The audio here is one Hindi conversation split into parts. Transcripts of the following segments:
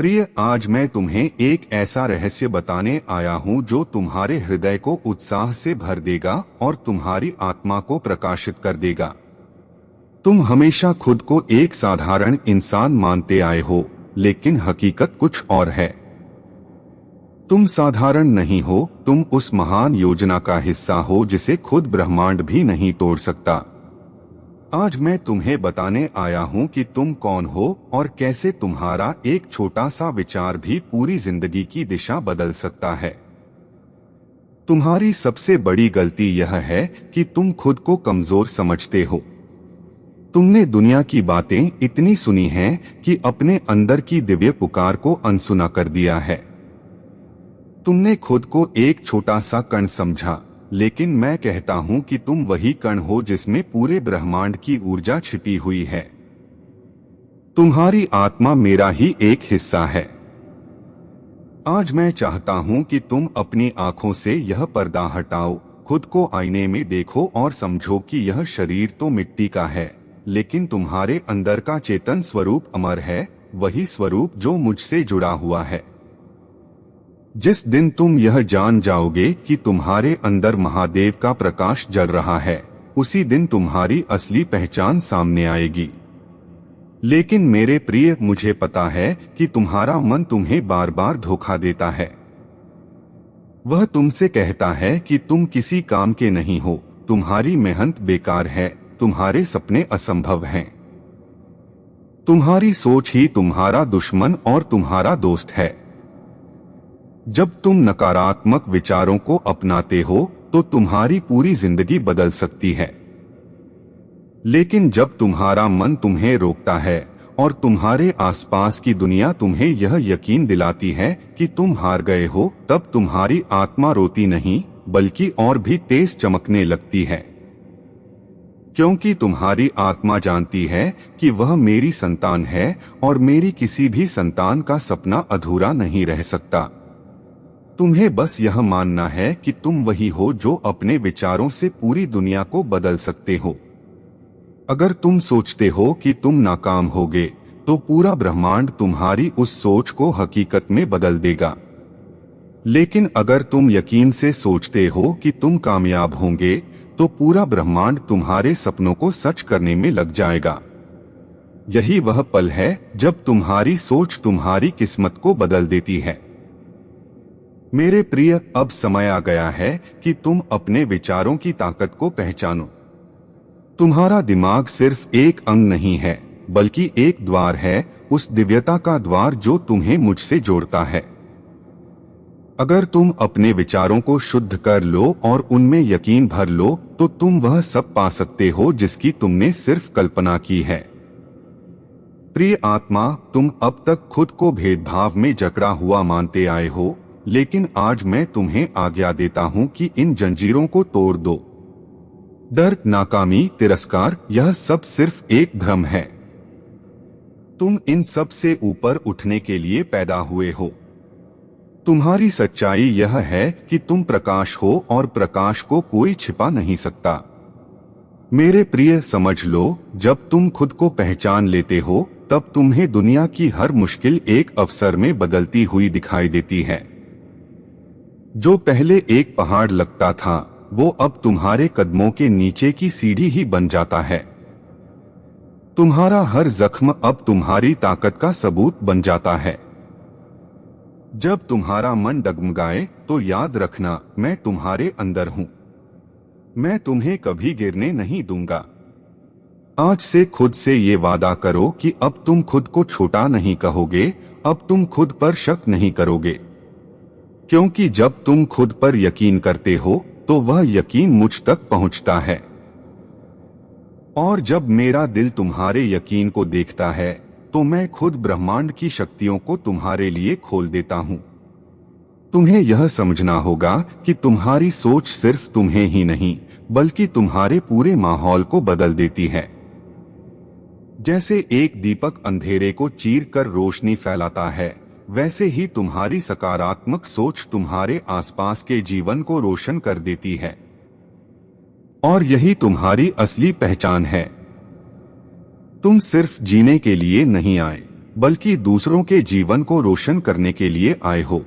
प्रिय, आज मैं तुम्हें एक ऐसा रहस्य बताने आया हूँ जो तुम्हारे हृदय को उत्साह से भर देगा और तुम्हारी आत्मा को प्रकाशित कर देगा। तुम हमेशा खुद को एक साधारण इंसान मानते आए हो, लेकिन हकीकत कुछ और है। तुम साधारण नहीं हो, तुम उस महान योजना का हिस्सा हो जिसे खुद ब्रह्मांड भी नहीं तोड़ सकता। आज मैं तुम्हें बताने आया हूं कि तुम कौन हो और कैसे तुम्हारा एक छोटा सा विचार भी पूरी जिंदगी की दिशा बदल सकता है। तुम्हारी सबसे बड़ी गलती यह है कि तुम खुद को कमजोर समझते हो। तुमने दुनिया की बातें इतनी सुनी हैं कि अपने अंदर की दिव्य पुकार को अनसुना कर दिया है। तुमने खुद को एक छोटा सा कण समझा, लेकिन मैं कहता हूं कि तुम वही कण हो जिसमें पूरे ब्रह्मांड की ऊर्जा छिपी हुई है। तुम्हारी आत्मा मेरा ही एक हिस्सा है। आज मैं चाहता हूं कि तुम अपनी आंखों से यह पर्दा हटाओ, खुद को आईने में देखो और समझो कि यह शरीर तो मिट्टी का है, लेकिन तुम्हारे अंदर का चेतन स्वरूप अमर है, वही स्वरूप जो मुझसे जुड़ा हुआ है। जिस दिन तुम यह जान जाओगे कि तुम्हारे अंदर महादेव का प्रकाश जल रहा है, उसी दिन तुम्हारी असली पहचान सामने आएगी। लेकिन मेरे प्रिय, मुझे पता है कि तुम्हारा मन तुम्हें बार बार धोखा देता है। वह तुमसे कहता है कि तुम किसी काम के नहीं हो, तुम्हारी मेहनत बेकार है, तुम्हारे सपने असंभव हैं। तुम्हारी सोच ही तुम्हारा दुश्मन और तुम्हारा दोस्त है। जब तुम नकारात्मक विचारों को अपनाते हो तो तुम्हारी पूरी जिंदगी बदल सकती है। लेकिन जब तुम्हारा मन तुम्हें रोकता है और तुम्हारे आसपास की दुनिया तुम्हें यह यकीन दिलाती है कि तुम हार गए हो, तब तुम्हारी आत्मा रोती नहीं बल्कि और भी तेज चमकने लगती है। क्योंकि तुम्हारी आत्मा जानती है कि वह मेरी संतान है और मेरी किसी भी संतान का सपना अधूरा नहीं रह सकता। तुम्हें बस यह मानना है कि तुम वही हो जो अपने विचारों से पूरी दुनिया को बदल सकते हो। अगर तुम सोचते हो कि तुम नाकाम होगे, तो पूरा ब्रह्मांड तुम्हारी उस सोच को हकीकत में बदल देगा। लेकिन अगर तुम यकीन से सोचते हो कि तुम कामयाब होंगे, तो पूरा ब्रह्मांड तुम्हारे सपनों को सच करने में लग जाएगा। यही वह पल है जब तुम्हारी सोच तुम्हारी किस्मत को बदल देती है। मेरे प्रिय, अब समय आ गया है कि तुम अपने विचारों की ताकत को पहचानो। तुम्हारा दिमाग सिर्फ एक अंग नहीं है, बल्कि एक द्वार है, उस दिव्यता का द्वार जो तुम्हें मुझसे जोड़ता है। अगर तुम अपने विचारों को शुद्ध कर लो और उनमें यकीन भर लो, तो तुम वह सब पा सकते हो जिसकी तुमने सिर्फ कल्पना की है। प्रिय आत्मा, तुम अब तक खुद को भेदभाव में जकड़ा हुआ मानते आए हो, लेकिन आज मैं तुम्हें आज्ञा देता हूं कि इन जंजीरों को तोड़ दो। डर, नाकामी, तिरस्कार, यह सब सिर्फ एक भ्रम है। तुम इन सब से ऊपर उठने के लिए पैदा हुए हो। तुम्हारी सच्चाई यह है कि तुम प्रकाश हो और प्रकाश को कोई छिपा नहीं सकता। मेरे प्रिय, समझ लो, जब तुम खुद को पहचान लेते हो, तब तुम्हें दुनिया की हर मुश्किल एक अवसर में बदलती हुई दिखाई देती है। जो पहले एक पहाड़ लगता था, वो अब तुम्हारे कदमों के नीचे की सीढ़ी ही बन जाता है। तुम्हारा हर जख्म अब तुम्हारी ताकत का सबूत बन जाता है। जब तुम्हारा मन डगमगाए तो याद रखना, मैं तुम्हारे अंदर हूं। मैं तुम्हें कभी गिरने नहीं दूंगा। आज से खुद से ये वादा करो कि अब तुम खुद को छोटा नहीं कहोगे, अब तुम खुद पर शक नहीं करोगे। क्योंकि जब तुम खुद पर यकीन करते हो तो वह यकीन मुझ तक पहुंचता है। और जब मेरा दिल तुम्हारे यकीन को देखता है, तो मैं खुद ब्रह्मांड की शक्तियों को तुम्हारे लिए खोल देता हूं। तुम्हें यह समझना होगा कि तुम्हारी सोच सिर्फ तुम्हें ही नहीं, बल्कि तुम्हारे पूरे माहौल को बदल देती है। जैसे एक दीपक अंधेरे को चीरकर रोशनी फैलाता है, वैसे ही तुम्हारी सकारात्मक सोच तुम्हारे आसपास के जीवन को रोशन कर देती है। और यही तुम्हारी असली पहचान है। तुम सिर्फ जीने के लिए नहीं आए, बल्कि दूसरों के जीवन को रोशन करने के लिए आए हो।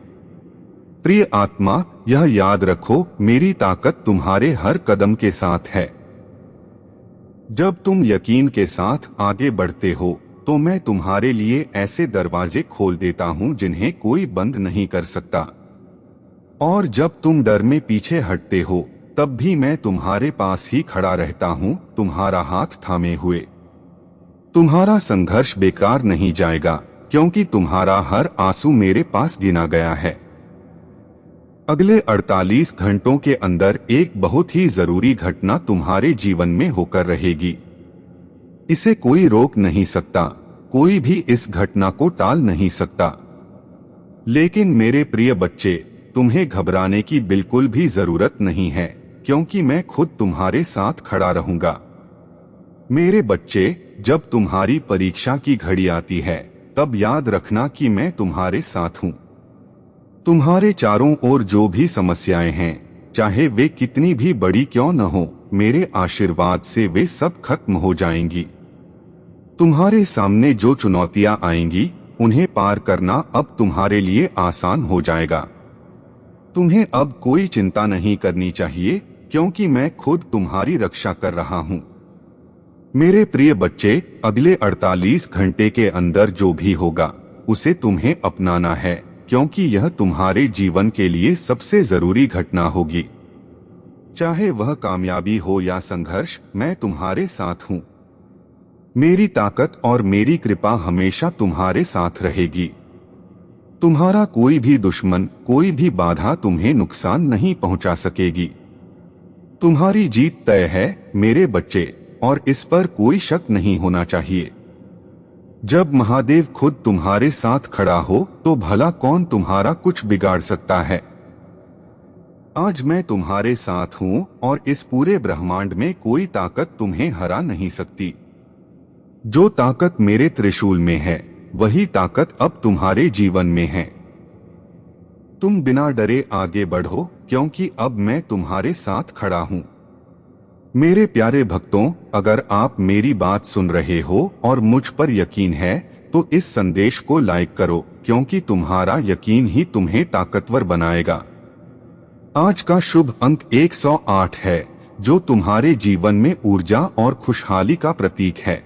प्रिय आत्मा, यह याद रखो, मेरी ताकत तुम्हारे हर कदम के साथ है। जब तुम यकीन के साथ आगे बढ़ते हो तो मैं तुम्हारे लिए ऐसे दरवाजे खोल देता हूं जिन्हें कोई बंद नहीं कर सकता। और जब तुम डर में पीछे हटते हो तब भी मैं तुम्हारे पास ही खड़ा रहता हूं, तुम्हारा हाथ थामे हुए। तुम्हारा संघर्ष बेकार नहीं जाएगा, क्योंकि तुम्हारा हर आंसू मेरे पास गिना गया है। अगले 48 घंटों के अंदर एक बहुत ही जरूरी घटना तुम्हारे जीवन में होकर रहेगी। इसे कोई रोक नहीं सकता, कोई भी इस घटना को टाल नहीं सकता। लेकिन मेरे प्रिय बच्चे, तुम्हें घबराने की बिल्कुल भी जरूरत नहीं है, क्योंकि मैं खुद तुम्हारे साथ खड़ा रहूंगा। मेरे बच्चे, जब तुम्हारी परीक्षा की घड़ी आती है तब याद रखना कि मैं तुम्हारे साथ हूं। तुम्हारे चारों ओर जो भी समस्याएं हैं, चाहे वे कितनी भी बड़ी क्यों न हो, मेरे आशीर्वाद से वे सब खत्म हो जाएंगी। तुम्हारे सामने जो चुनौतियां आएंगी उन्हें पार करना अब तुम्हारे लिए आसान हो जाएगा। तुम्हें अब कोई चिंता नहीं करनी चाहिए, क्योंकि मैं खुद तुम्हारी रक्षा कर रहा हूं। मेरे प्रिय बच्चे, अगले 48 घंटे के अंदर जो भी होगा उसे तुम्हें अपनाना है, क्योंकि यह तुम्हारे जीवन के लिए सबसे जरूरी घटना होगी। चाहे वह कामयाबी हो या संघर्ष, मैं तुम्हारे साथ हूं। मेरी ताकत और मेरी कृपा हमेशा तुम्हारे साथ रहेगी। तुम्हारा कोई भी दुश्मन, कोई भी बाधा तुम्हें नुकसान नहीं पहुंचा सकेगी। तुम्हारी जीत तय है मेरे बच्चे, और इस पर कोई शक नहीं होना चाहिए। जब महादेव खुद तुम्हारे साथ खड़ा हो तो भला कौन तुम्हारा कुछ बिगाड़ सकता है। आज मैं तुम्हारे साथ हूं और इस पूरे ब्रह्मांड में कोई ताकत तुम्हें हरा नहीं सकती। जो ताकत मेरे त्रिशूल में है वही ताकत अब तुम्हारे जीवन में है। तुम बिना डरे आगे बढ़ो, क्योंकि अब मैं तुम्हारे साथ खड़ा हूं। मेरे प्यारे भक्तों, अगर आप मेरी बात सुन रहे हो और मुझ पर यकीन है तो इस संदेश को लाइक करो, क्योंकि तुम्हारा यकीन ही तुम्हें ताकतवर बनाएगा। आज का शुभ अंक 108 है, जो तुम्हारे जीवन में ऊर्जा और खुशहाली का प्रतीक है।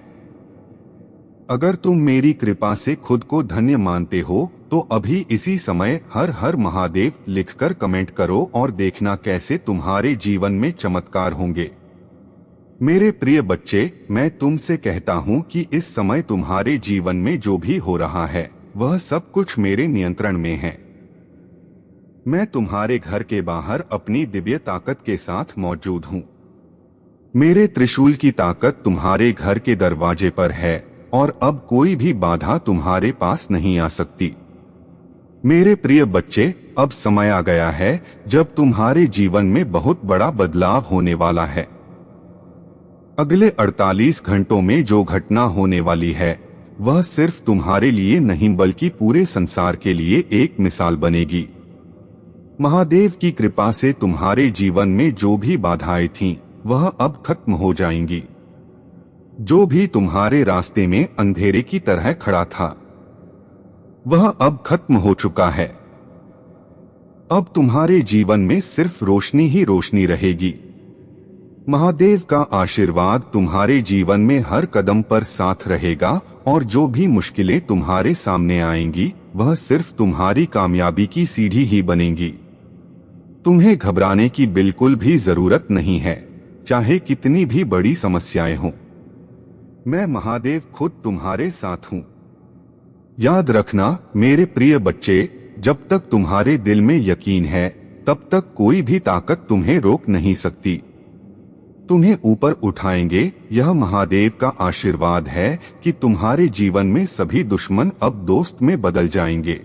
अगर तुम मेरी कृपा से खुद को धन्य मानते हो तो अभी इसी समय हर हर महादेव लिखकर कमेंट करो और देखना कैसे तुम्हारे जीवन में चमत्कार होंगे। मेरे प्रिय बच्चे, मैं तुमसे कहता हूं कि इस समय तुम्हारे जीवन में जो भी हो रहा है वह सब कुछ मेरे नियंत्रण में है। मैं तुम्हारे घर के बाहर अपनी दिव्य ताकत के साथ मौजूद हूं। मेरे त्रिशूल की ताकत तुम्हारे घर के दरवाजे पर है और अब कोई भी बाधा तुम्हारे पास नहीं आ सकती। मेरे प्रिय बच्चे, अब समय आ गया है जब तुम्हारे जीवन में बहुत बड़ा बदलाव होने वाला है। अगले 48 घंटों में जो घटना होने वाली है वह सिर्फ तुम्हारे लिए नहीं बल्कि पूरे संसार के लिए एक मिसाल बनेगी। महादेव की कृपा से तुम्हारे जीवन में जो भी बाधाएं थीं वह अब खत्म हो जाएंगी। जो भी तुम्हारे रास्ते में अंधेरे की तरह खड़ा था वह अब खत्म हो चुका है। अब तुम्हारे जीवन में सिर्फ रोशनी ही रोशनी रहेगी। महादेव का आशीर्वाद तुम्हारे जीवन में हर कदम पर साथ रहेगा और जो भी मुश्किलें तुम्हारे सामने आएंगी वह सिर्फ तुम्हारी कामयाबी की सीढ़ी ही बनेंगी। तुम्हें घबराने की बिल्कुल भी जरूरत नहीं है, चाहे कितनी भी बड़ी समस्याएं हों। मैं महादेव खुद तुम्हारे साथ हूं। याद रखना मेरे प्रिय बच्चे, जब तक तुम्हारे दिल में यकीन है तब तक कोई भी ताकत तुम्हें रोक नहीं सकती। तुम्हें ऊपर उठाएंगे, यह महादेव का आशीर्वाद है कि तुम्हारे जीवन में सभी दुश्मन अब दोस्त में बदल जाएंगे।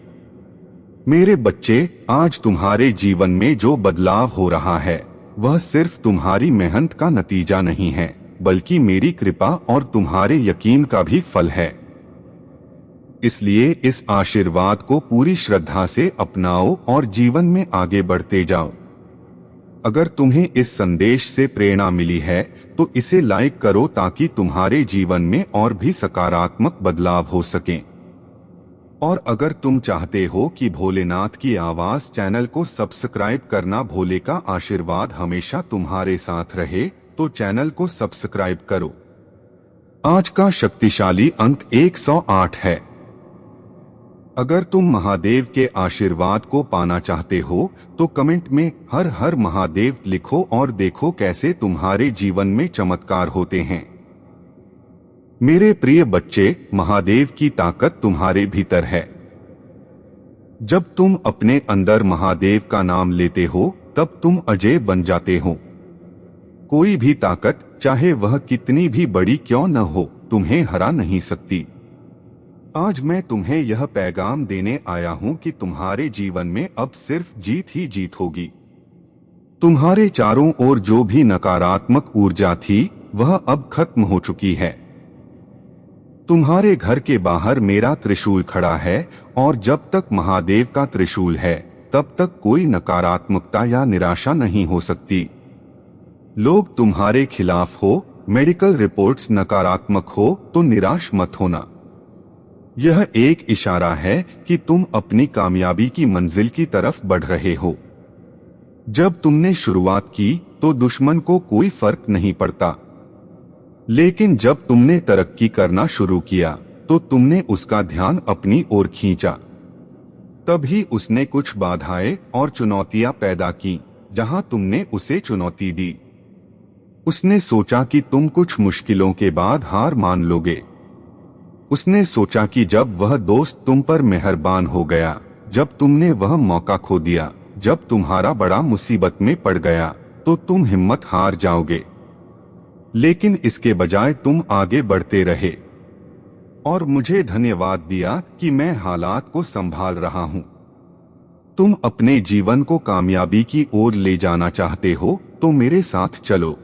मेरे बच्चे, आज तुम्हारे जीवन में जो बदलाव हो रहा है वह सिर्फ तुम्हारी मेहनत का नतीजा नहीं है, बल्कि मेरी कृपा और तुम्हारे यकीन का भी फल है। इसलिए इस आशीर्वाद को पूरी श्रद्धा से अपनाओ और जीवन में आगे बढ़ते जाओ। अगर तुम्हें इस संदेश से प्रेरणा मिली है तो इसे लाइक करो ताकि तुम्हारे जीवन में और भी सकारात्मक बदलाव हो सकें। और अगर तुम चाहते हो कि भोलेनाथ की आवाज चैनल को सब्सक्राइब करना, भोले का आशीर्वाद हमेशा तुम्हारे साथ रहे, तो चैनल को सब्सक्राइब करो। आज का शक्तिशाली अंक 108 है। अगर तुम महादेव के आशीर्वाद को पाना चाहते हो तो कमेंट में हर हर महादेव लिखो और देखो कैसे तुम्हारे जीवन में चमत्कार होते हैं। मेरे प्रिय बच्चे, महादेव की ताकत तुम्हारे भीतर है। जब तुम अपने अंदर महादेव का नाम लेते हो तब तुम अजय बन जाते हो। कोई भी ताकत, चाहे वह कितनी भी बड़ी क्यों न हो, तुम्हें हरा नहीं सकती। आज मैं तुम्हें यह पैगाम देने आया हूं कि तुम्हारे जीवन में अब सिर्फ जीत ही जीत होगी। तुम्हारे चारों ओर जो भी नकारात्मक ऊर्जा थी वह अब खत्म हो चुकी है। तुम्हारे घर के बाहर मेरा त्रिशूल खड़ा है और जब तक महादेव का त्रिशूल है तब तक कोई नकारात्मकता या निराशा नहीं हो सकती। लोग तुम्हारे खिलाफ हो, मेडिकल रिपोर्ट्स नकारात्मक हो तो निराश मत होना। यह एक इशारा है कि तुम अपनी कामयाबी की मंजिल की तरफ बढ़ रहे हो। जब तुमने शुरुआत की तो दुश्मन को कोई फर्क नहीं पड़ता, लेकिन जब तुमने तरक्की करना शुरू किया तो तुमने उसका ध्यान अपनी ओर खींचा। तभी उसने कुछ बाधाएं और चुनौतियां पैदा की जहां तुमने उसे चुनौती दी। उसने सोचा कि तुम कुछ मुश्किलों के बाद हार मान लोगे। उसने सोचा कि जब वह दोस्त तुम पर मेहरबान हो गया, जब तुमने वह मौका खो दिया, जब तुम्हारा बड़ा मुसीबत में पड़ गया, तो तुम हिम्मत हार जाओगे। लेकिन इसके बजाय तुम आगे बढ़ते रहे और मुझे धन्यवाद दिया कि मैं हालात को संभाल रहा हूं। तुम अपने जीवन को कामयाबी की ओर ले जाना चाहते हो तो मेरे साथ चलो।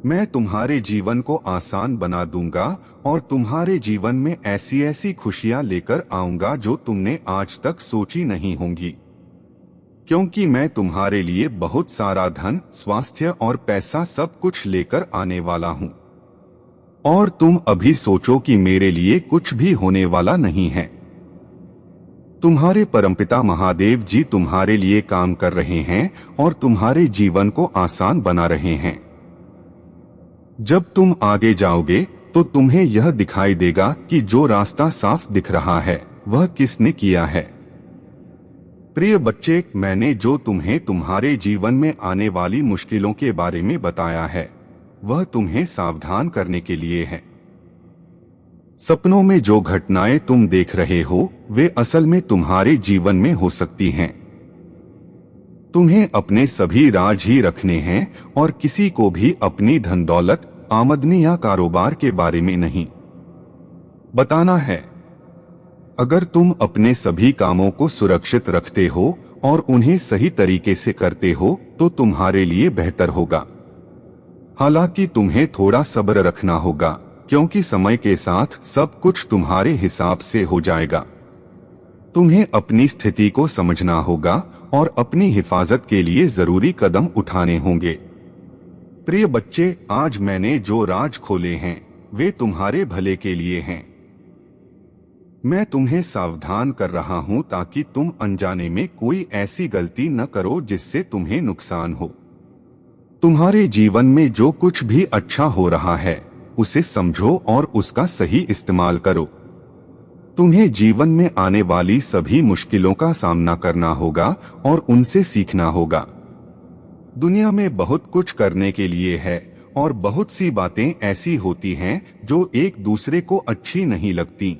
मैं तुम्हारे जीवन को आसान बना दूंगा और तुम्हारे जीवन में ऐसी ऐसी खुशियां लेकर आऊंगा जो तुमने आज तक सोची नहीं होंगी। क्योंकि मैं तुम्हारे लिए बहुत सारा धन, स्वास्थ्य और पैसा सब कुछ लेकर आने वाला हूं। और तुम अभी सोचो कि मेरे लिए कुछ भी होने वाला नहीं है। तुम्हारे परमपिता महादेव जी तुम्हारे लिए काम कर रहे हैं और तुम्हारे जीवन को आसान बना रहे हैं। जब तुम आगे जाओगे तो तुम्हें यह दिखाई देगा कि जो रास्ता साफ दिख रहा है वह किसने किया है। प्रिय बच्चे, मैंने जो तुम्हें तुम्हारे जीवन में आने वाली मुश्किलों के बारे में बताया है वह तुम्हें सावधान करने के लिए है। सपनों में जो घटनाएं तुम देख रहे हो वे असल में तुम्हारे जीवन में हो सकती हैं। तुम्हें अपने सभी राज ही रखने हैं और किसी को भी अपनी धन दौलत, आमदनी या कारोबार के बारे में नहीं बताना है। अगर तुम अपने सभी कामों को सुरक्षित रखते हो और उन्हें सही तरीके से करते हो तो तुम्हारे लिए बेहतर होगा। हालांकि तुम्हें थोड़ा सब्र रखना होगा क्योंकि समय के साथ सब कुछ तुम्हारे हिसाब से हो जाएगा। तुम्हें अपनी स्थिति को समझना होगा और अपनी हिफाजत के लिए जरूरी कदम उठाने होंगे। प्रिय बच्चे, आज मैंने जो राज खोले हैं वे तुम्हारे भले के लिए हैं। मैं तुम्हें सावधान कर रहा हूं ताकि तुम अनजाने में कोई ऐसी गलती न करो जिससे तुम्हें नुकसान हो। तुम्हारे जीवन में जो कुछ भी अच्छा हो रहा है उसे समझो और उसका सही इस्तेमाल करो। तुम्हें जीवन में आने वाली सभी मुश्किलों का सामना करना होगा और उनसे सीखना होगा। दुनिया में बहुत कुछ करने के लिए है और बहुत सी बातें ऐसी होती हैं जो एक दूसरे को अच्छी नहीं लगती,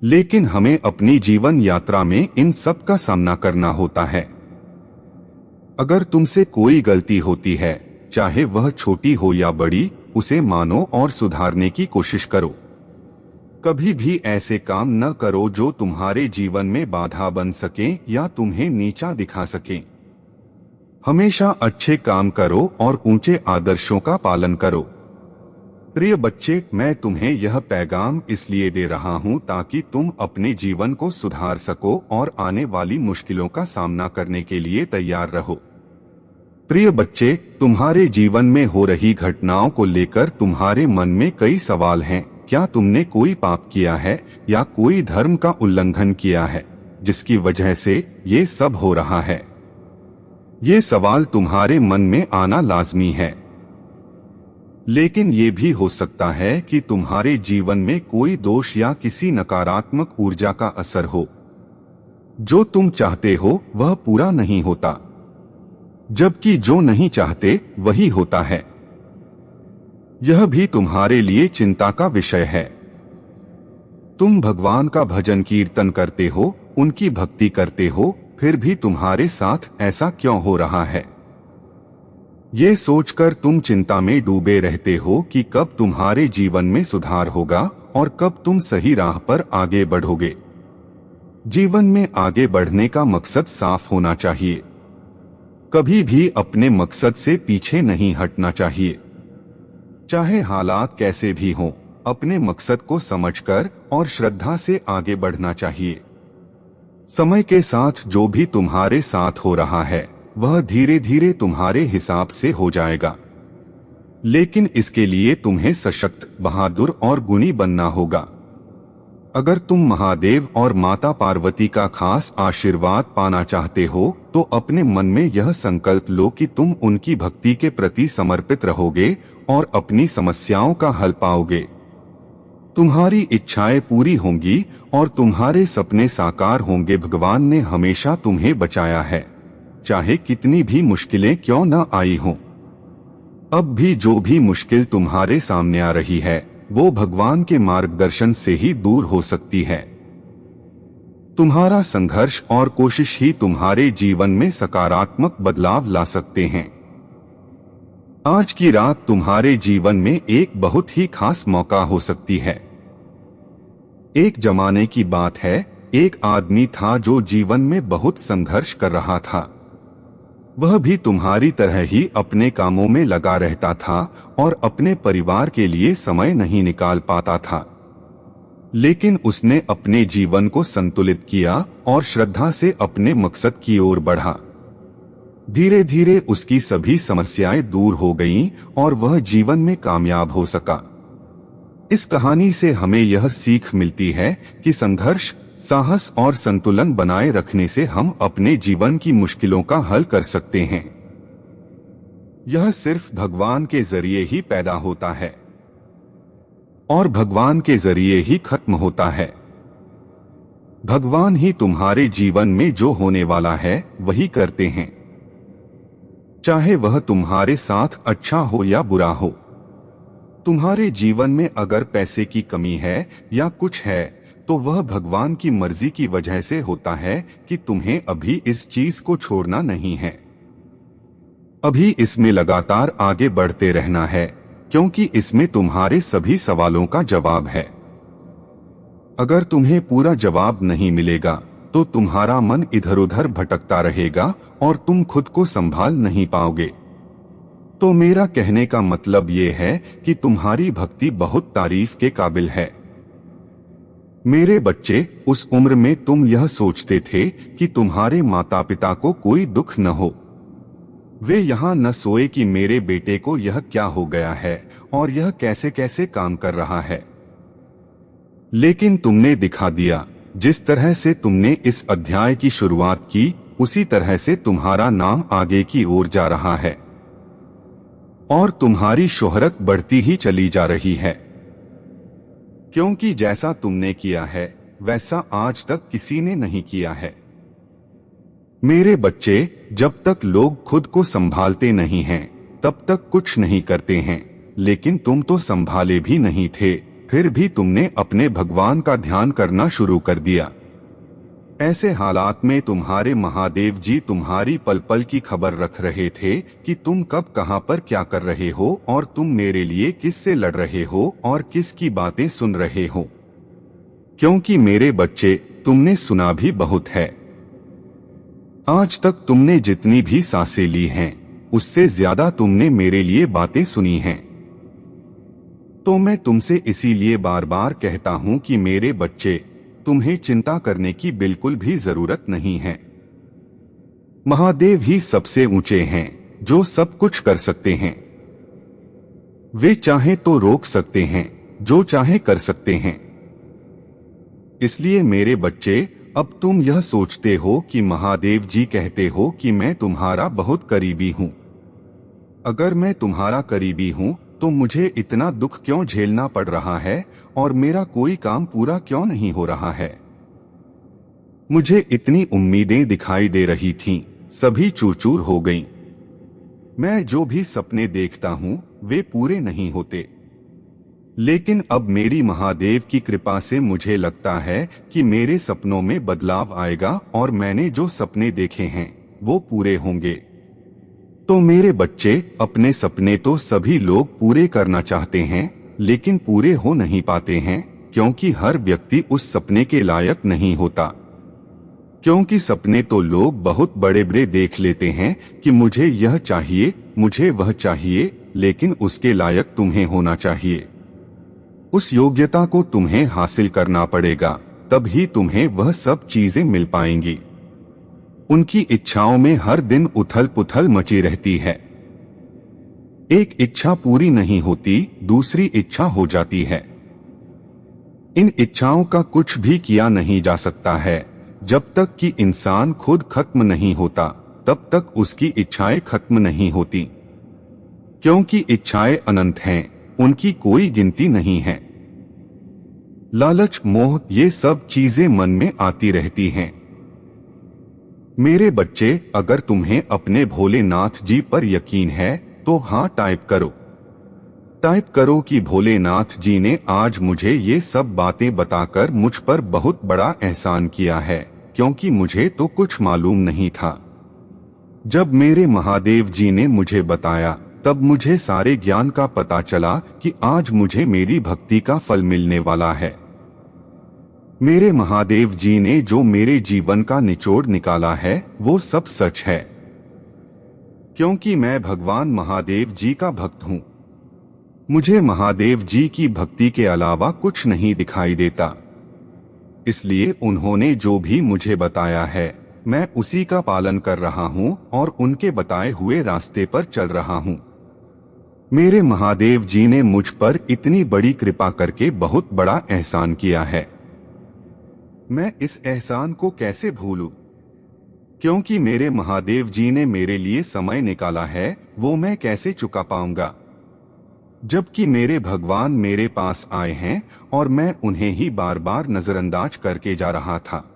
लेकिन हमें अपनी जीवन यात्रा में इन सब का सामना करना होता है। अगर तुमसे कोई गलती होती है, चाहे वह छोटी हो या बड़ी, उसे मानो और सुधारने की कोशिश करो। कभी भी ऐसे काम न करो जो तुम्हारे जीवन में बाधा बन सके या तुम्हें नीचा दिखा सके। हमेशा अच्छे काम करो और ऊंचे आदर्शों का पालन करो। प्रिय बच्चे, मैं तुम्हें यह पैगाम इसलिए दे रहा हूं ताकि तुम अपने जीवन को सुधार सको और आने वाली मुश्किलों का सामना करने के लिए तैयार रहो। प्रिय बच्चे, तुम्हारे जीवन में हो रही घटनाओं को लेकर तुम्हारे मन में कई सवाल हैं। क्या तुमने कोई पाप किया है या कोई धर्म का उल्लंघन किया है जिसकी वजह से ये सब हो रहा है? ये सवाल तुम्हारे मन में आना लाजमी है। लेकिन ये भी हो सकता है कि तुम्हारे जीवन में कोई दोष या किसी नकारात्मक ऊर्जा का असर हो। जो तुम चाहते हो वह पूरा नहीं होता, जबकि जो नहीं चाहते वही होता है। यह भी तुम्हारे लिए चिंता का विषय है। तुम भगवान का भजन कीर्तन करते हो, उनकी भक्ति करते हो, फिर भी तुम्हारे साथ ऐसा क्यों हो रहा है? ये सोचकर तुम चिंता में डूबे रहते हो कि कब तुम्हारे जीवन में सुधार होगा और कब तुम सही राह पर आगे बढ़ोगे। जीवन में आगे बढ़ने का मकसद साफ होना चाहिए। कभी भी अपने मकसद से पीछे नहीं हटना चाहिए। चाहे हालात कैसे भी हों, अपने मकसद को समझकर और श्रद्धा से आगे बढ़ना चाहिए। समय के साथ जो भी तुम्हारे साथ हो रहा है वह धीरे धीरे तुम्हारे हिसाब से हो जाएगा, लेकिन इसके लिए तुम्हें सशक्त, बहादुर और गुणी बनना होगा। अगर तुम महादेव और माता पार्वती का खास आशीर्वाद पाना चाहते हो तो अपने मन में यह संकल्प लो कि तुम उनकी भक्ति के प्रति समर्पित रहोगे और अपनी समस्याओं का हल पाओगे। तुम्हारी इच्छाएं पूरी होंगी और तुम्हारे सपने साकार होंगे। भगवान ने हमेशा तुम्हें बचाया है, चाहे कितनी भी मुश्किलें क्यों न आई हों। अब भी जो भी मुश्किल तुम्हारे सामने आ रही है वो भगवान के मार्गदर्शन से ही दूर हो सकती है। तुम्हारा संघर्ष और कोशिश ही तुम्हारे जीवन में सकारात्मक बदलाव ला सकते हैं। आज की रात तुम्हारे जीवन में एक बहुत ही खास मौका हो सकती है। एक जमाने की बात है, एक आदमी था जो जीवन में बहुत संघर्ष कर रहा था। वह भी तुम्हारी तरह ही अपने कामों में लगा रहता था और अपने परिवार के लिए समय नहीं निकाल पाता था। लेकिन उसने अपने जीवन को संतुलित किया और श्रद्धा से अपने मकसद की ओर बढ़ा। धीरे धीरे उसकी सभी समस्याएं दूर हो गईं और वह जीवन में कामयाब हो सका। इस कहानी से हमें यह सीख मिलती है कि संघर्ष, साहस और संतुलन बनाए रखने से हम अपने जीवन की मुश्किलों का हल कर सकते हैं। यह सिर्फ भगवान के जरिए ही पैदा होता है और भगवान के जरिए ही खत्म होता है। भगवान ही तुम्हारे जीवन में जो होने वाला है वही करते हैं, चाहे वह तुम्हारे साथ अच्छा हो या बुरा हो। तुम्हारे जीवन में अगर पैसे की कमी है या कुछ है तो वह भगवान की मर्जी की वजह से होता है कि तुम्हें अभी इस चीज को छोड़ना नहीं है। अभी इसमें लगातार आगे बढ़ते रहना है, क्योंकि इसमें तुम्हारे सभी सवालों का जवाब है। अगर तुम्हें पूरा जवाब नहीं मिलेगा तो तुम्हारा मन इधर उधर भटकता रहेगा और तुम खुद को संभाल नहीं पाओगे। तो मेरा कहने का मतलब ये है कि तुम्हारी भक्ति बहुत तारीफ के काबिल है। मेरे बच्चे, उस उम्र में तुम यह सोचते थे कि तुम्हारे माता पिता को कोई दुख न हो। वे यहाँ न सोए कि मेरे बेटे को यह क्या हो गया है और यह कैसे कैसे काम कर रहा है। लेकिन तुमने दिखा दिया, जिस तरह से तुमने इस अध्याय की शुरुआत की उसी तरह से तुम्हारा नाम आगे की ओर जा रहा है और तुम्हारी शोहरत बढ़ती ही चली जा रही है, क्योंकि जैसा तुमने किया है वैसा आज तक किसी ने नहीं किया है। मेरे बच्चे, जब तक लोग खुद को संभालते नहीं हैं तब तक कुछ नहीं करते हैं, लेकिन तुम तो संभाले भी नहीं थे, फिर भी तुमने अपने भगवान का ध्यान करना शुरू कर दिया। ऐसे हालात में तुम्हारे महादेव जी तुम्हारी पल पल की खबर रख रहे थे कि तुम कब कहां पर क्या कर रहे हो और तुम मेरे लिए किससे लड़ रहे हो और किसकी बातें सुन रहे हो। क्योंकि मेरे बच्चे, तुमने सुना भी बहुत है। आज तक तुमने जितनी भी सांसें ली हैं उससे ज्यादा तुमने मेरे लिए बातें सुनी हैं। तो मैं तुमसे इसीलिए बार बार कहता हूं कि मेरे बच्चे, तुम्हें चिंता करने की बिल्कुल भी जरूरत नहीं है। महादेव ही सबसे ऊंचे हैं जो सब कुछ कर सकते हैं। वे चाहे तो रोक सकते हैं, जो चाहे कर सकते हैं। इसलिए मेरे बच्चे, अब तुम यह सोचते हो कि महादेव जी कहते हो कि मैं तुम्हारा बहुत करीबी हूँ। अगर मैं तुम्हारा करीबी हूँ तो मुझे इतना दुख क्यों झेलना पड़ रहा है और मेरा कोई काम पूरा क्यों नहीं हो रहा है? मुझे इतनी उम्मीदें दिखाई दे रही थीं, सभी चूर-चूर हो गईं। मैं जो भी सपने देखता हूँ वे पूरे नहीं होते। लेकिन अब मेरी महादेव की कृपा से मुझे लगता है कि मेरे सपनों में बदलाव आएगा और मैंने जो सपने देखे हैं वो पूरे होंगे। तो मेरे बच्चे, अपने सपने तो सभी लोग पूरे करना चाहते हैं, लेकिन पूरे हो नहीं पाते हैं, क्योंकि हर व्यक्ति उस सपने के लायक नहीं होता। क्योंकि सपने तो लोग बहुत बड़े बड़े देख लेते हैं कि मुझे यह चाहिए, मुझे वह चाहिए, लेकिन उसके लायक तुम्हें होना चाहिए। उस योग्यता को तुम्हें हासिल करना पड़ेगा, तब ही तुम्हें वह सब चीजें मिल पाएंगी। उनकी इच्छाओं में हर दिन उथल पुथल मची रहती है। एक इच्छा पूरी नहीं होती, दूसरी इच्छा हो जाती है। इन इच्छाओं का कुछ भी किया नहीं जा सकता है। जब तक कि इंसान खुद खत्म नहीं होता, तब तक उसकी इच्छाएं खत्म नहीं होती। क्योंकि इच्छाएं अनंत हैं, उनकी कोई गिनती नहीं है। लालच, मोह, ये सब चीजें मन में आती रहती हैं। मेरे बच्चे, अगर तुम्हें अपने भोलेनाथ जी पर यकीन है तो हाँ टाइप करो। टाइप करो कि भोलेनाथ जी ने आज मुझे ये सब बातें बताकर मुझ पर बहुत बड़ा एहसान किया है, क्योंकि मुझे तो कुछ मालूम नहीं था। जब मेरे महादेव जी ने मुझे बताया, तब मुझे सारे ज्ञान का पता चला कि आज मुझे मेरी भक्ति का फल मिलने वाला है। मेरे महादेव जी ने जो मेरे जीवन का निचोड़ निकाला है वो सब सच है। क्योंकि मैं भगवान महादेव जी का भक्त हूँ। मुझे महादेव जी की भक्ति के अलावा कुछ नहीं दिखाई देता। इसलिए उन्होंने जो भी मुझे बताया है, मैं उसी का पालन कर रहा हूँ और उनके बताए हुए रास्ते पर चल रहा हूँ। मेरे महादेव जी ने मुझ पर इतनी बड़ी कृपा करके बहुत बड़ा एहसान किया है। मैं इस एहसान को कैसे भूलूं? क्योंकि मेरे महादेव जी ने मेरे लिए समय निकाला है, वो मैं कैसे चुका पाऊंगा? जबकि मेरे भगवान मेरे पास आए हैं और मैं उन्हें ही बार बार नजरअंदाज करके जा रहा था।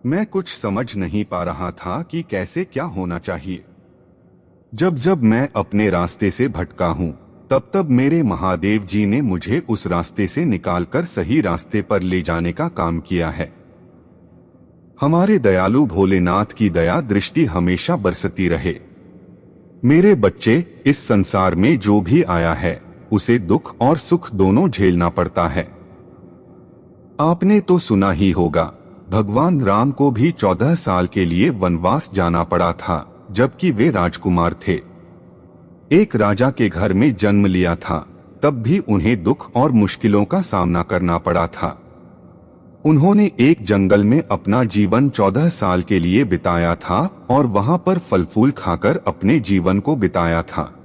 मैं कुछ समझ नहीं पा रहा था कि कैसे क्या होना चाहिए। जब जब मैं अपने रास्ते से भटका हूँ, तब तब मेरे महादेव जी ने मुझे उस रास्ते से निकालकर सही रास्ते पर ले जाने का काम किया है। हमारे दयालु भोलेनाथ की दया दृष्टि हमेशा बरसती रहे। मेरे बच्चे, इस संसार में जो भी आया है उसे दुख और सुख दोनों झेलना पड़ता है। आपने तो सुना ही होगा, भगवान राम को भी 14 साल के लिए वनवास जाना पड़ा था, जबकि वे राजकुमार थे। एक राजा के घर में जन्म लिया था, तब भी उन्हें दुख और मुश्किलों का सामना करना पड़ा था। उन्होंने एक जंगल में अपना जीवन 14 साल के लिए बिताया था और वहां पर फल फूल खाकर अपने जीवन को बिताया था।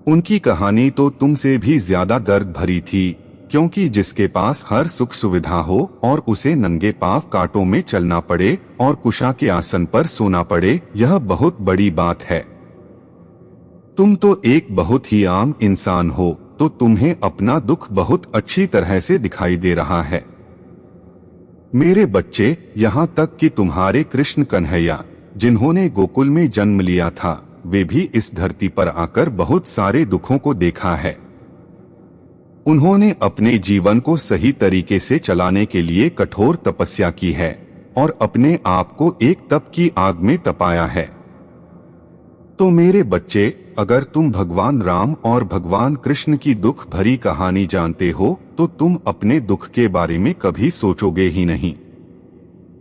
उनकी कहानी तो तुमसे भी ज्यादा दर्द भरी थी, क्योंकि जिसके पास हर सुख सुविधा हो और उसे नंगे पांव कांटों में चलना पड़े और कुशा के आसन पर सोना पड़े, यह बहुत बड़ी बात है। तुम तो एक बहुत ही आम इंसान हो, तो तुम्हें अपना दुख बहुत अच्छी तरह से दिखाई दे रहा है। मेरे बच्चे, यहाँ तक कि तुम्हारे कृष्ण कन्हैया, जिन्होंने गोकुल में जन्म लिया था, वे भी इस धरती पर आकर बहुत सारे दुखों को देखा है। उन्होंने अपने जीवन को सही तरीके से चलाने के लिए कठोर तपस्या की है और अपने आप को एक तप की आग में तपाया है। तो मेरे बच्चे, अगर तुम भगवान राम और भगवान कृष्ण की दुख भरी कहानी जानते हो, तो तुम अपने दुख के बारे में कभी सोचोगे ही नहीं।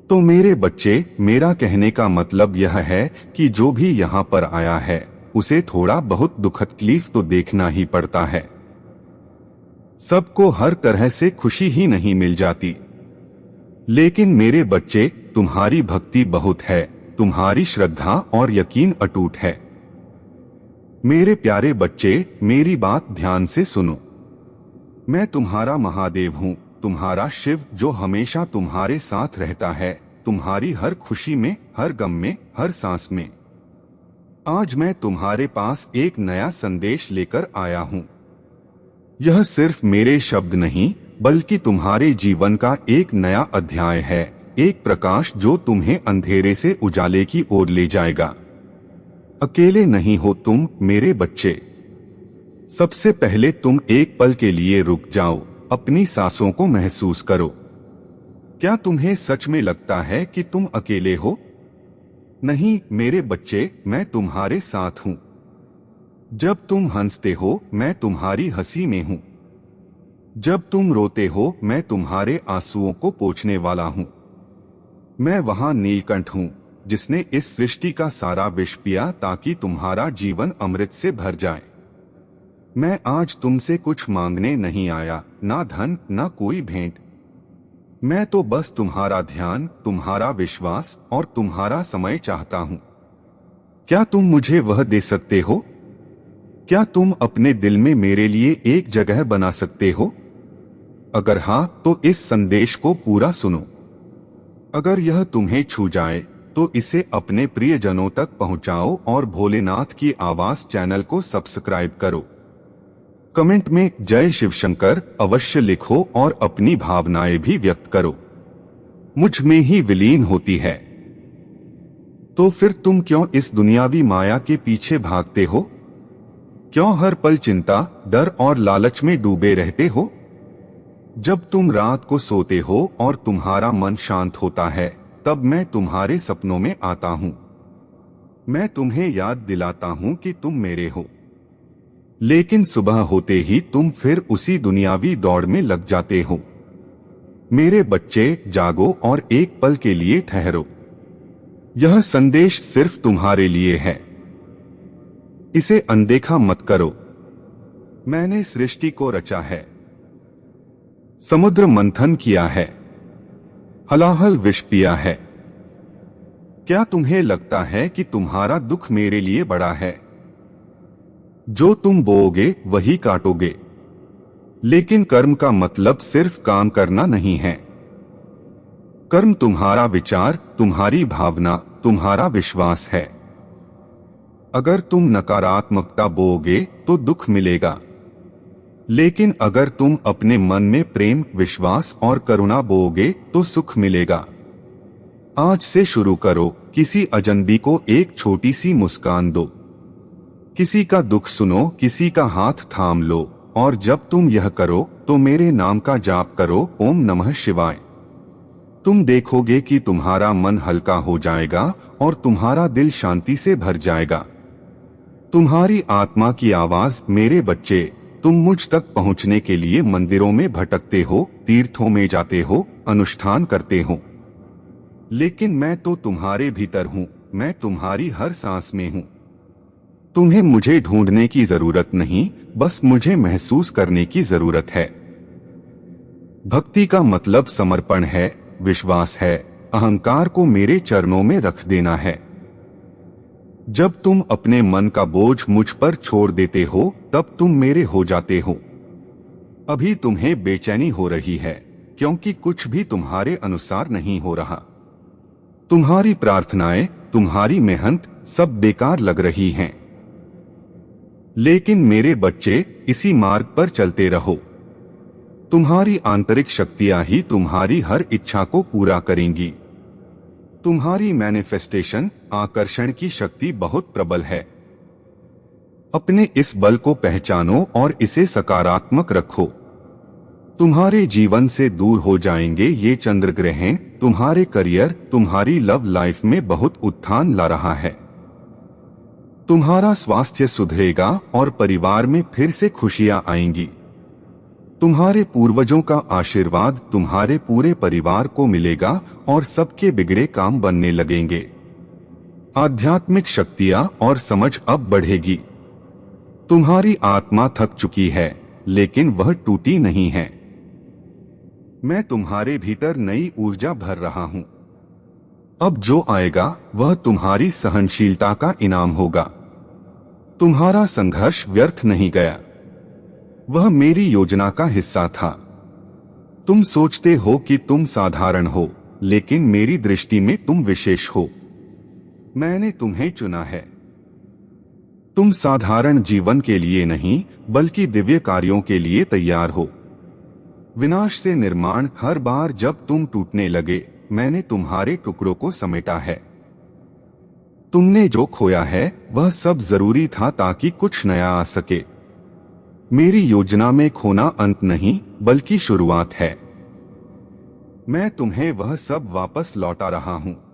तो मेरे बच्चे, मेरा कहने का मतलब यह है कि जो भी यहाँ पर आया है, उसे थोड़ा बहुत दुख तकलीफ तो देखना ही पड़ता है। सबको हर तरह से खुशी ही नहीं मिल जाती। लेकिन मेरे बच्चे, तुम्हारी भक्ति बहुत है, तुम्हारी श्रद्धा और यकीन अटूट है। मेरे प्यारे बच्चे, मेरी बात ध्यान से सुनो। मैं तुम्हारा महादेव हूँ, तुम्हारा शिव जो हमेशा तुम्हारे साथ रहता है, तुम्हारी हर खुशी में, हर गम में, हर सांस में। आज मैं तुम्हारे पास एक नया संदेश लेकर आया हूँ। यह सिर्फ मेरे शब्द नहीं, बल्कि तुम्हारे जीवन का एक नया अध्याय है, एक प्रकाश जो तुम्हें अंधेरे से उजाले की ओर ले जाएगा। अकेले नहीं हो तुम मेरे बच्चे। सबसे पहले तुम एक पल के लिए रुक जाओ, अपनी सांसों को महसूस करो। क्या तुम्हें सच में लगता है कि तुम अकेले हो? नहीं मेरे बच्चे, मैं तुम्हारे साथ हूं। जब तुम हंसते हो, मैं तुम्हारी हंसी में हूं। जब तुम रोते हो, मैं तुम्हारे आंसुओं को पोंछने वाला हूं। मैं वहां नीलकंठ हूं, जिसने इस सृष्टि का सारा विष पिया ताकि तुम्हारा जीवन अमृत से भर जाए। मैं आज तुमसे कुछ मांगने नहीं आया, ना धन, ना कोई भेंट। मैं तो बस तुम्हारा ध्यान, तुम्हारा विश्वास और तुम्हारा समय चाहता हूं। क्या तुम मुझे वह दे सकते हो? क्या तुम अपने दिल में मेरे लिए एक जगह बना सकते हो? अगर हाँ, तो इस संदेश को पूरा सुनो। अगर यह तुम्हें छू जाए तो इसे अपने प्रियजनों तक पहुंचाओ और भोलेनाथ की आवाज चैनल को सब्सक्राइब करो। कमेंट में जय शिव शंकर अवश्य लिखो और अपनी भावनाएं भी व्यक्त करो। मुझ में ही विलीन होती है। तो फिर तुम क्यों इस दुनियावी माया के पीछे भागते हो? क्यों हर पल चिंता, डर और लालच में डूबे रहते हो? जब तुम रात को सोते हो और तुम्हारा मन शांत होता है, तब मैं तुम्हारे सपनों में आता हूं। मैं तुम्हें याद दिलाता हूं कि तुम मेरे हो। लेकिन सुबह होते ही तुम फिर उसी दुनियावी दौड़ में लग जाते हो। मेरे बच्चे, जागो और एक पल के लिए ठहरो। यह संदेश सिर्फ तुम्हारे लिए है। इसे अनदेखा मत करो। मैंने सृष्टि को रचा है, समुद्र मंथन किया है, हलाहल विष पिया है। क्या तुम्हें लगता है कि तुम्हारा दुख मेरे लिए बड़ा है? जो तुम बोओगे वही काटोगे। लेकिन कर्म का मतलब सिर्फ काम करना नहीं है। कर्म तुम्हारा विचार, तुम्हारी भावना, तुम्हारा विश्वास है। अगर तुम नकारात्मकता बोओगे तो दुख मिलेगा। लेकिन अगर तुम अपने मन में प्रेम, विश्वास और करुणा बोओगे तो सुख मिलेगा। आज से शुरू करो। किसी अजनबी को एक छोटी सी मुस्कान दो। किसी का दुख सुनो, किसी का हाथ थाम लो और जब तुम यह करो तो मेरे नाम का जाप करो, ओम नमः शिवाय। तुम देखोगे कि तुम्हारा मन हल्का हो जाएगा और तुम्हारा दिल शांति से भर जाएगा। तुम्हारी आत्मा की आवाज, मेरे बच्चे, तुम मुझ तक पहुंचने के लिए मंदिरों में भटकते हो, तीर्थों में जाते हो, अनुष्ठान करते हो। लेकिन मैं तो तुम्हारे भीतर हूं, मैं तुम्हारी हर सांस में हूं। तुम्हें मुझे ढूंढने की जरूरत नहीं, बस मुझे महसूस करने की जरूरत है। भक्ति का मतलब समर्पण है, विश्वास है, अहंकार को मेरे चरणों में रख देना है। जब तुम अपने मन का बोझ मुझ पर छोड़ देते हो, तब तुम मेरे हो जाते हो। अभी तुम्हें बेचैनी हो रही है, क्योंकि कुछ भी तुम्हारे अनुसार नहीं हो रहा। तुम्हारी प्रार्थनाएं, तुम्हारी मेहनत सब बेकार लग रही हैं। लेकिन मेरे बच्चे, इसी मार्ग पर चलते रहो। तुम्हारी आंतरिक शक्तियां ही तुम्हारी हर इच्छा को पूरा करेंगी। तुम्हारी मैनिफेस्टेशन, आकर्षण की शक्ति बहुत प्रबल है। अपने इस बल को पहचानो और इसे सकारात्मक रखो। तुम्हारे जीवन से दूर हो जाएंगे ये चंद्र ग्रहण। तुम्हारे करियर, तुम्हारी लव लाइफ में बहुत उत्थान ला रहा है। तुम्हारा स्वास्थ्य सुधरेगा और परिवार में फिर से खुशियां आएंगी। तुम्हारे पूर्वजों का आशीर्वाद तुम्हारे पूरे परिवार को मिलेगा और सबके बिगड़े काम बनने लगेंगे। आध्यात्मिक शक्तियां और समझ अब बढ़ेगी। तुम्हारी आत्मा थक चुकी है, लेकिन वह टूटी नहीं है। मैं तुम्हारे भीतर नई ऊर्जा भर रहा हूं। अब जो आएगा वह तुम्हारी सहनशीलता का इनाम होगा। तुम्हारा संघर्ष व्यर्थ नहीं गया। वह मेरी योजना का हिस्सा था। तुम सोचते हो कि तुम साधारण हो, लेकिन मेरी दृष्टि में तुम विशेष हो। मैंने तुम्हें चुना है। तुम साधारण जीवन के लिए नहीं, बल्कि दिव्य कार्यों के लिए तैयार हो। विनाश से निर्माण। हर बार जब तुम टूटने लगे, मैंने तुम्हारे टुकड़ों को समेटा है। तुमने जो खोया है वह सब जरूरी था ताकि कुछ नया आ सके। मेरी योजना में खोना अंत नहीं, बल्कि शुरुआत है। मैं तुम्हें वह सब वापस लौटा रहा हूं।